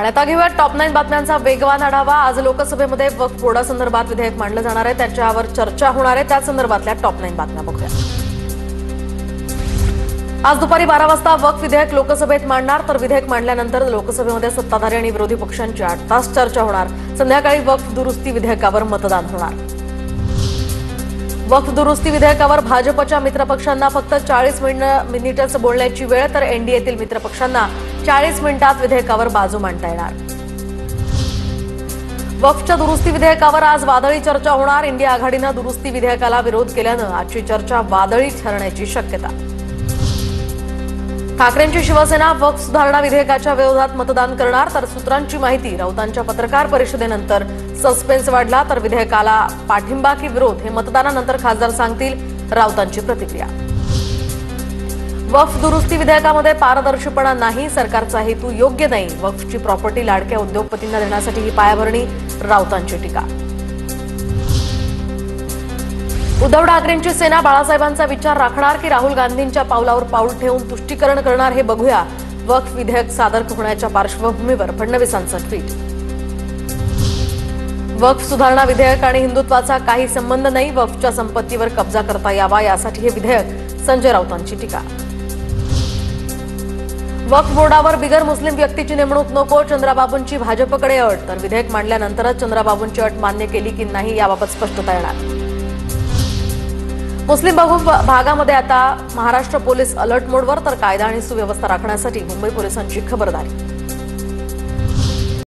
आणि आता घेऊया टॉप 9 बातम्यांचा वेगवान आढावा। आज लोकसभेमध्ये वक्फ बोर्डासंदर्भात विधेयक मांडलं जाणार आहे, त्याच्यावर चर्चा होणार आहे। त्या संदर्भातल्या टॉप 9 बातम्या बघूया। आज दुपारी 12 वाजता वक्फ विधेयक लोकसभेत मांडणार, तर विधेयक मांडल्यानंतर लोकसभेमध्ये सत्ताधारी आणि विरोधी पक्षांची 8 तास चर्चा होणार। संध्याकाळी वक्फ दुरुस्ती विधेयकावर मतदान होणार। वक्फ दुरुस्ती विधेयकावर भाजपच्या मित्रपक्षांना फक्त 40 मिनिटच बोलण्याची वेळ, तर एनडीएतील मित्रपक्षांना 40 मिनिटात विधेयकावर बाजू मांडता येणार। वक्फच्या दुरुस्ती विधेयकावर आज वादळी चर्चा होणार। इंडिया आघाडीनं दुरुस्ती विधेयकाला विरोध केल्यानं आजची चर्चा वादळी ठरण्याची शक्यता। ठाकरेंची शिवसेना वक्फ सुधारणा विधेयकाच्या विरोधात मतदान करणार, तर सूत्रांची माहिती राऊतांच्या पत्रकार परिषदेनंतर सस्पेन्स वाढला, तर विधेयकाला पाठिंबा की विरोध हे मतदानानंतर खासदार सांगतील, राऊतांची प्रतिक्रिया। वक्फ दुरुस्ती विधेयकामध्ये पारदर्शकपणा नाही, सरकारचा हेतू योग्य नाही, वक्फची प्रॉपर्टी लाडक्या उद्योगपतींना देण्यासाठी ही पायाभरणी, राऊतांची टीका। उद्धव ठाकरेंची सेना बाळासाहेबांचा विचार राखणार की राहुल गांधींच्या पावलावर पाऊल ठेवून तुष्टीकरण करणार हे बघूया। वक्फ विधेयक सादर होण्याच्या पार्श्वभूमीवर फडणवीसांचं ट्विट। वक्फ सुधारणा विधेयक आणि हिंदुत्वाचा काही संबंध नाही, वक्फच्या संपत्तीवर कब्जा करता यावा यासाठी हे विधेयक, संजय राऊतांची टीका। वक्फ बोर्डावर बिगर मुस्लिम व्यक्तीची नेमणूक नको, चंद्राबाबूंची भाजपकडे अट, तर विधेयक मांडल्यानंतरच चंद्राबाबूंची अट मान्य केली की नाही याबाबत स्पष्टता येणार। मुस्लिम बहुल भागामध्ये आता महाराष्ट्र पोलीस अलर्ट मोडवर, तर कायदा आणि सुव्यवस्था राखण्यासाठी मुंबई पोलिसांची खबरदारी।